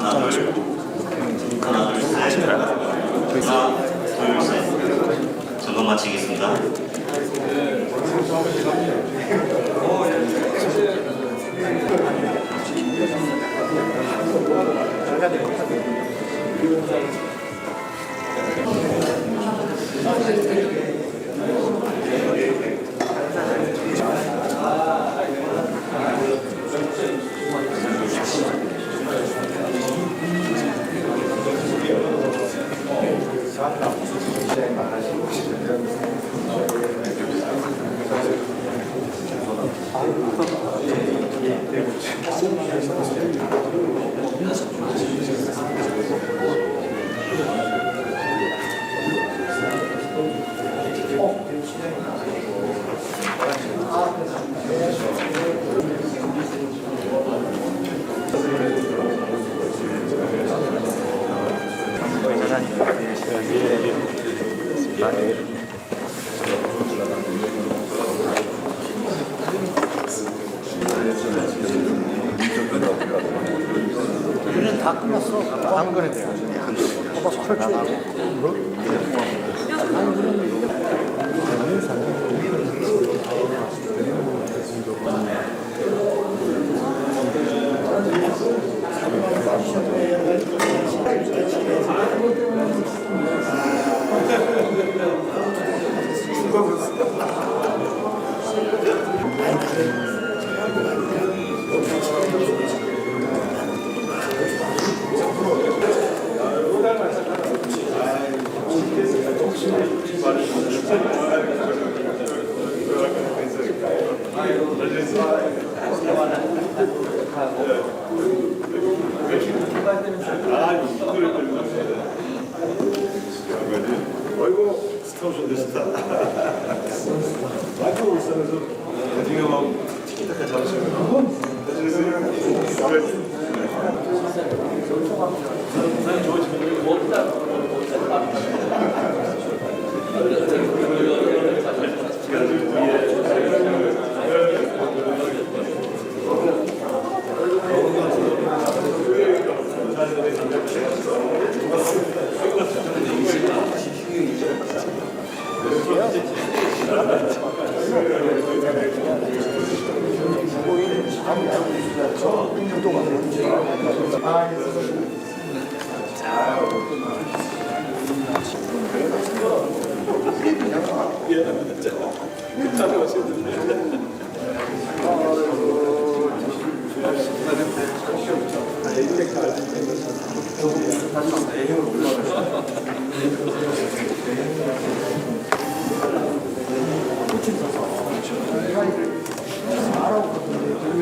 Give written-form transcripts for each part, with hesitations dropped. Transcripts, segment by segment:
하나, 둘, 셋. 하나, 둘, 셋. 적응 마치겠습니다. 우리는 다 끝났어. 안 그래도 돼. 봐봐, 아이고 스타오션 됐다. 마이크 울산에서 대중형하고 티키타카 잘하시는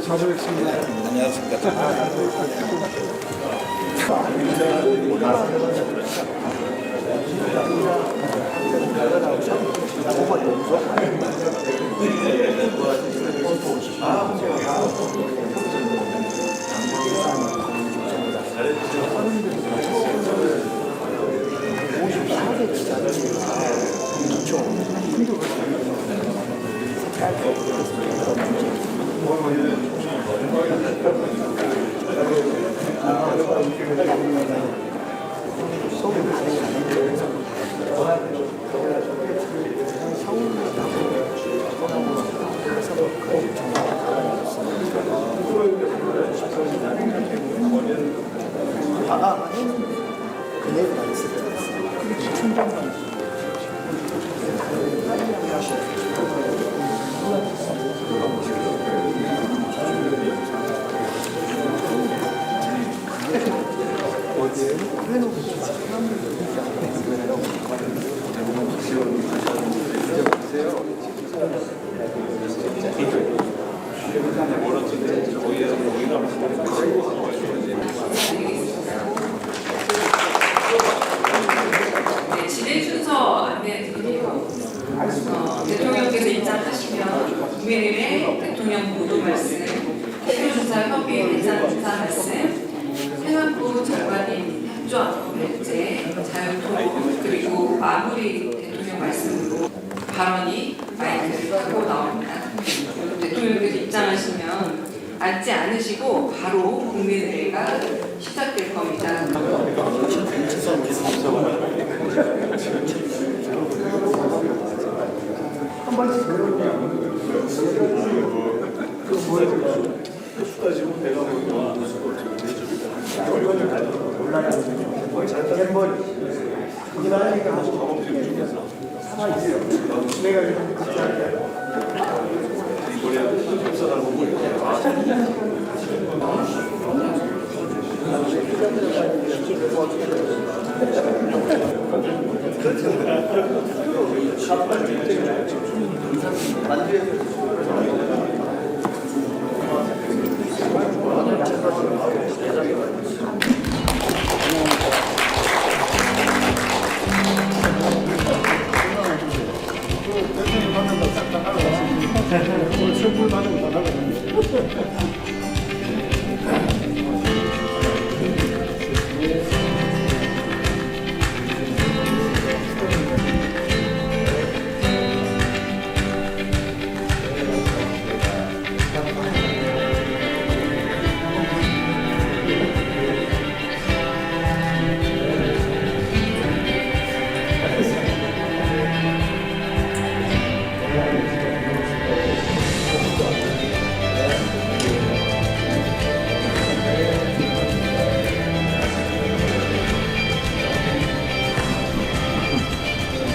자주 뵙습니다. 그네가 있을 때 충전만 진행 순서 안내해드리고 대통령께서 입장하시면 국민의회 대통령 보도 말씀, 대표조사 협의회 대장 조사 말씀, 행안부 장관님 협조안 결제, 자유토론 그리고 마무리 대통령 말씀으로 발언이 마이크를 타고 나옵니다. 대통령께서 입장하시면 앉지 않으시고 바로 국민의회가 시작될 겁니다. 선물 받은 거 나가고.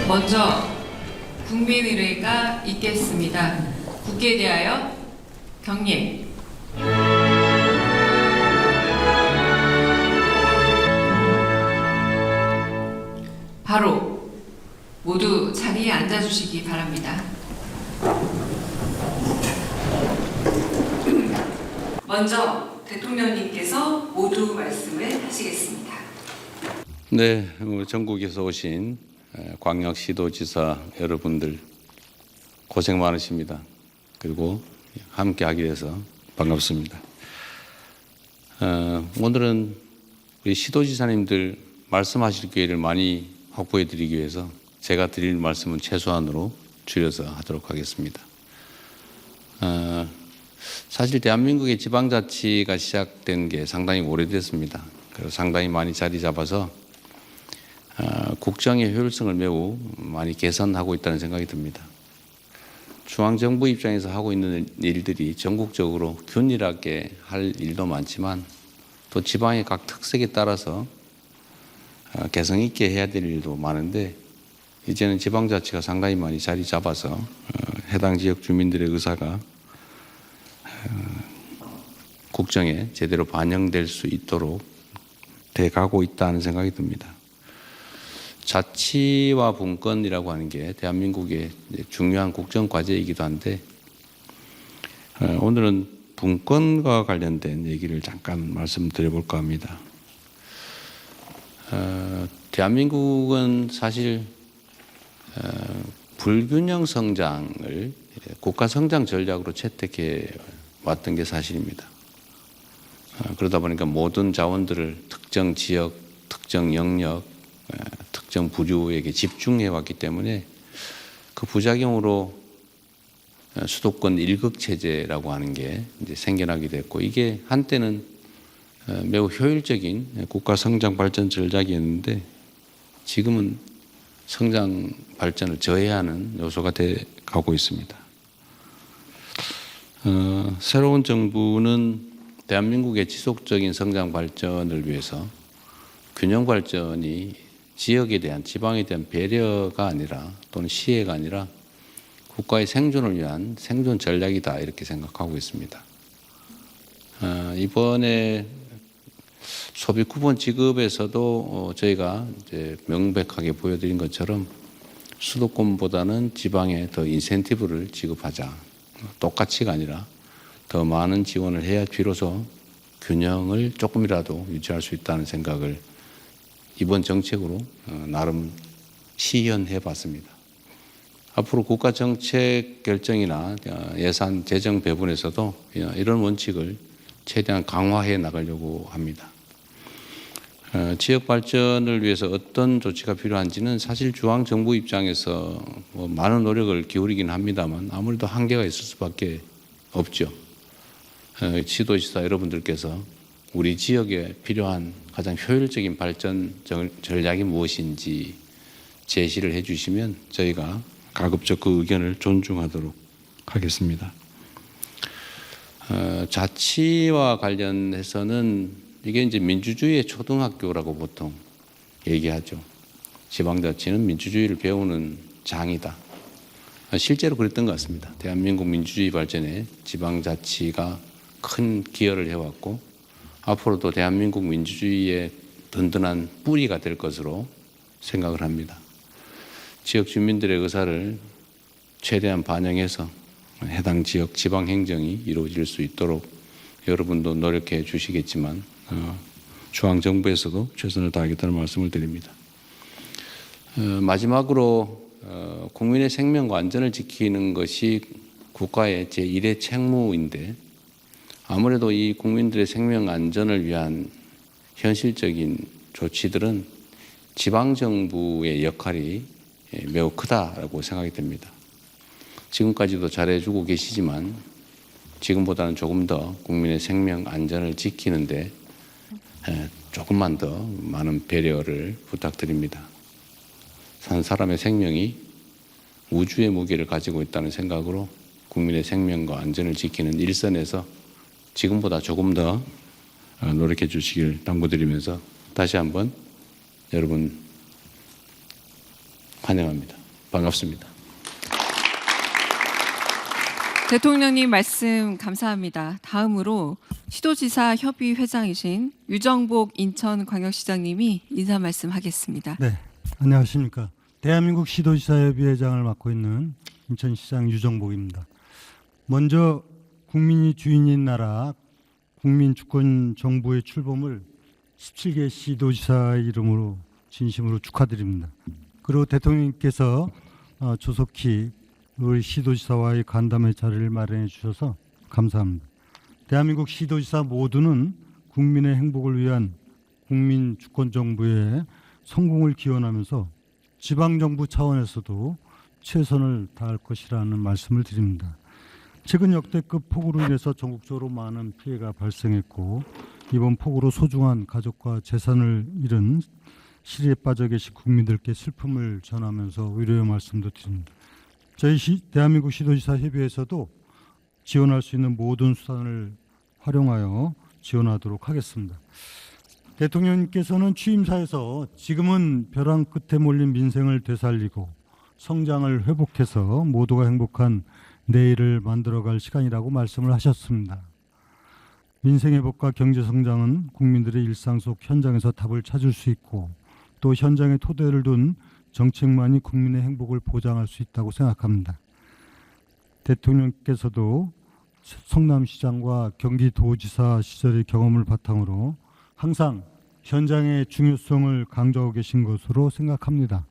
먼저 국민의례가 있겠습니다. 국회에 대하여 경례. 바로 모두 자리에 앉아주시기 바랍니다. 먼저 대통령님께서 모두 말씀을 하시겠습니다. 네, 전국에서 오신 광역시도지사 여러분들 고생 많으십니다. 그리고 함께 하게 돼서 반갑습니다. 오늘은 우리 시도지사님들 말씀하실 기회를 많이 확보해 드리기 위해서 제가 드릴 말씀은 최소한으로 줄여서 하도록 하겠습니다. 사실 대한민국의 지방자치가 시작된 게 상당히 오래됐습니다. 그래서 상당히 많이 자리 잡아서 국정의 효율성을 매우 많이 개선하고 있다는 생각이 듭니다. 중앙정부 입장에서 하고 있는 일들이 전국적으로 균일하게 할 일도 많지만 또 지방의 각 특색에 따라서 개성 있게 해야 될 일도 많은데 이제는 지방자치가 상당히 많이 자리 잡아서 해당 지역 주민들의 의사가 국정에 제대로 반영될 수 있도록 돼가고 있다는 생각이 듭니다. 자치와 분권이라고 하는 게 대한민국의 중요한 국정 과제이기도 한데 오늘은 분권과 관련된 얘기를 잠깐 말씀드려볼까 합니다. 대한민국은 사실 불균형 성장을 국가 성장 전략으로 채택해 왔던 게 사실입니다. 그러다 보니까 모든 자원들을 특정 지역, 특정 영역, 특정 부류에게 집중해 왔기 때문에 그 부작용으로 수도권 일극 체제라고 하는 게 이제 생겨나게 됐고 이게 한때는 매우 효율적인 국가 성장 발전 전략이었는데 지금은 성장 발전을 저해하는 요소가 돼 가고 있습니다. 새로운 정부는 대한민국의 지속적인 성장 발전을 위해서 균형 발전이 지역에 대한 지방에 대한 배려가 아니라 또는 시혜가 아니라 국가의 생존을 위한 생존 전략이다 이렇게 생각하고 있습니다. 이번에 소비 쿠폰 지급에서도 저희가 이제 명백하게 보여드린 것처럼 수도권보다는 지방에 더 인센티브를 지급하자. 똑같이가 아니라 더 많은 지원을 해야 비로소 균형을 조금이라도 유지할 수 있다는 생각을 이번 정책으로 나름 시연해 봤습니다. 앞으로 국가 정책 결정이나 예산 재정 배분에서도 이런 원칙을 최대한 강화해 나가려고 합니다. 지역 발전을 위해서 어떤 조치가 필요한지는 사실 중앙정부 입장에서 많은 노력을 기울이긴 합니다만 아무래도 한계가 있을 수밖에 없죠. 시도지사 여러분들께서 우리 지역에 필요한 가장 효율적인 발전 전략이 무엇인지 제시를 해주시면 저희가 가급적 그 의견을 존중하도록 하겠습니다. 자치와 관련해서는 이게 이제 민주주의의 초등학교라고 보통 얘기하죠. 지방자치는 민주주의를 배우는 장이다. 실제로 그랬던 것 같습니다. 대한민국 민주주의 발전에 지방자치가 큰 기여를 해왔고 앞으로도 대한민국 민주주의의 든든한 뿌리가 될 것으로 생각을 합니다. 지역 주민들의 의사를 최대한 반영해서 해당 지역 지방행정이 이루어질 수 있도록 여러분도 노력해 주시겠지만 중앙정부에서도 최선을 다하겠다는 말씀을 드립니다. 마지막으로 국민의 생명과 안전을 지키는 것이 국가의 제1의 책무인데 아무래도 이 국민들의 생명 안전을 위한 현실적인 조치들은 지방정부의 역할이 매우 크다라고 생각이 됩니다. 지금까지도 잘해주고 계시지만 지금보다는 조금 더 국민의 생명 안전을 지키는데 조금만 더 많은 배려를 부탁드립니다. 한 사람의 생명이 우주의 무게를 가지고 있다는 생각으로 국민의 생명과 안전을 지키는 일선에서 지금보다 조금 더 노력해 주시길 당부드리면서 다시 한번 여러분 환영합니다. 반갑습니다. 대통령님 말씀 감사합니다. 다음으로 시도지사 협의회장이신 유정복 인천광역시장님이 인사 말씀하겠습니다. 네, 안녕하십니까. 대한민국 시도지사협의회장을 맡고 있는 인천시장 유정복입니다. 먼저 국민이 주인인 나라 국민주권정부의 출범을 17개 시도지사 이름으로 진심으로 축하드립니다. 그리고 대통령님께서 조속히 우리 시도지사와의 간담회 자리를 마련해 주셔서 감사합니다. 대한민국 시도지사 모두는 국민의 행복을 위한 국민주권정부의 성공을 기원하면서 지방정부 차원에서도 최선을 다할 것이라는 말씀을 드립니다. 최근 역대급 폭우로 인해서 전국적으로 많은 피해가 발생했고 이번 폭우로 소중한 가족과 재산을 잃은 시리에 빠져 계신 국민들께 슬픔을 전하면서 위로의 말씀도 드립니다. 저희 대한민국 시도지사 협의회에서도 지원할 수 있는 모든 수단을 활용하여 지원하도록 하겠습니다. 대통령님께서는 취임사에서 지금은 벼랑 끝에 몰린 민생을 되살리고 성장을 회복해서 모두가 행복한 내일을 만들어갈 시간이라고 말씀을 하셨습니다. 민생 회복과 경제 성장은 국민들의 일상 속 현장에서 답을 찾을 수 있고 또 현장에 토대를 둔 정책만이 국민의 행복을 보장할 수 있다고 생각합니다. 대통령께서도 성남시장과 경기도지사 시절의 경험을 바탕으로 항상 현장의 중요성을 강조하고 계신 것으로 생각합니다.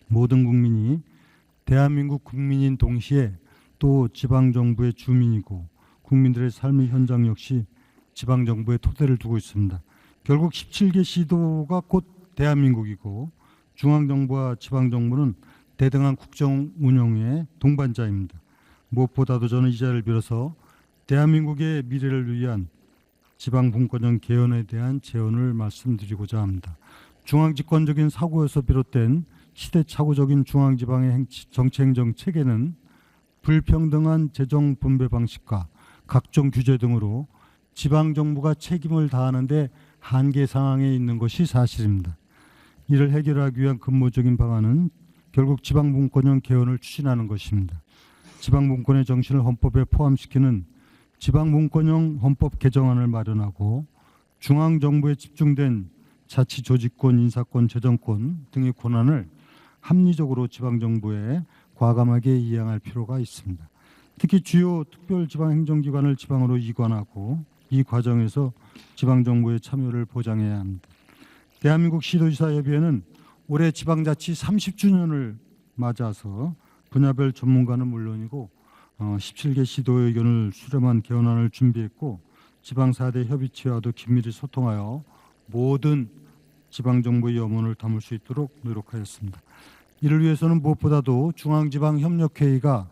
모든 국민이 대한민국 국민인 동시에 또 지방정부의 주민이고 국민들의 삶의 현장 역시 지방정부의 토대를 두고 있습니다. 결국 17개 시도가 곧 대한민국이고 중앙정부와 지방정부는 대등한 국정 운영의 동반자입니다. 무엇보다도 저는 이 자리를 빌어서 대한민국의 미래를 위한 지방분권형 개헌에 대한 제언을 말씀드리고자 합니다. 중앙집권적인 사고에서 비롯된 시대착오적인 중앙지방의 정치행정 체계는 불평등한 재정 분배 방식과 각종 규제 등으로 지방정부가 책임을 다하는 데 한계 상황에 있는 것이 사실입니다. 이를 해결하기 위한 근본적인 방안은 결국 지방분권형 개헌을 추진하는 것입니다. 지방분권의 정신을 헌법에 포함시키는 지방분권형 헌법 개정안을 마련하고 중앙정부에 집중된 자치조직권, 인사권, 재정권 등의 권한을 합리적으로 지방정부에 과감하게 이양할 필요가 있습니다. 특히 주요 특별지방행정기관을 지방으로 이관하고 이 과정에서 지방정부의 참여를 보장해야 합니다. 대한민국 시도지사협의회는 올해 지방자치 30주년을 맞아서 분야별 전문가는 물론이고 17개 시도의 의견을 수렴한 개헌안을 준비했고 지방사대 협의체와도 긴밀히 소통하여 모든 지방정부의 염원을 담을 수 있도록 노력하였습니다. 이를 위해서는 무엇보다도 중앙지방협력회의가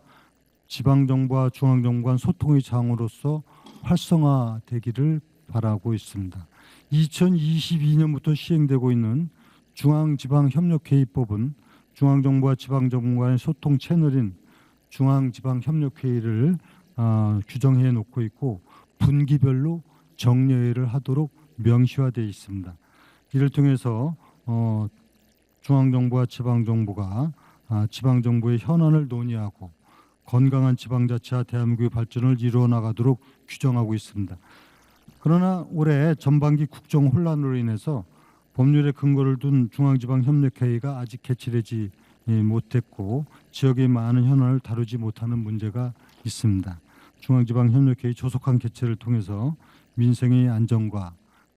지방정부와 중앙정부 간 소통의 장으로서 활성화되기를 바라고 있습니다. 2022년부터 시행되고 있는 중앙지방협력회의법은 중앙정부와 지방정부 간의 소통 채널인 중앙지방협력회의를 규정해 놓고 있고 분기별로 정례회를 하도록 명시화되어 있습니다. 이를 통해서 중앙정부와 지방정부가 지방정부의 현안을 논의하고 건강한 지방자치와 대한민국의 발전을 이루어 나가도록 규정하고 있습니다. 그러나 올해 전반기 국정 혼란으로 인해서 법률에 근거를 둔 중앙지방협력회의가 아직 개최되지 못했고 지역의 많은 현안을 다루지 못하는 문제가 있습니다. 중앙지방협력회의 조속한 개최를 통해서 민생의 안정과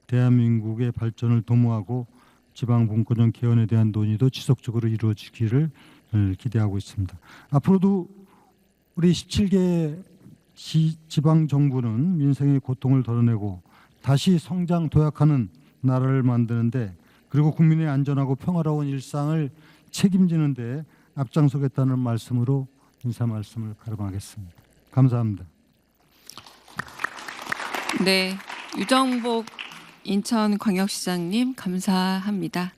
대한민국의 발전을 도모하고 지방분권형 개헌에 대한 논의도 지속적으로 이루어지기를 기대하고 있습니다. 앞으로도 우리 17개 지방정부는 민생의 고통을 덜어내고 다시 성장 도약하는 나라를 만드는데 그리고 국민의 안전하고 평화로운 일상을 책임지는 데 앞장서겠다는 말씀으로 인사 말씀을 가름하겠습니다. 감사합니다. 네, 유정복 인천광역시장님 감사합니다.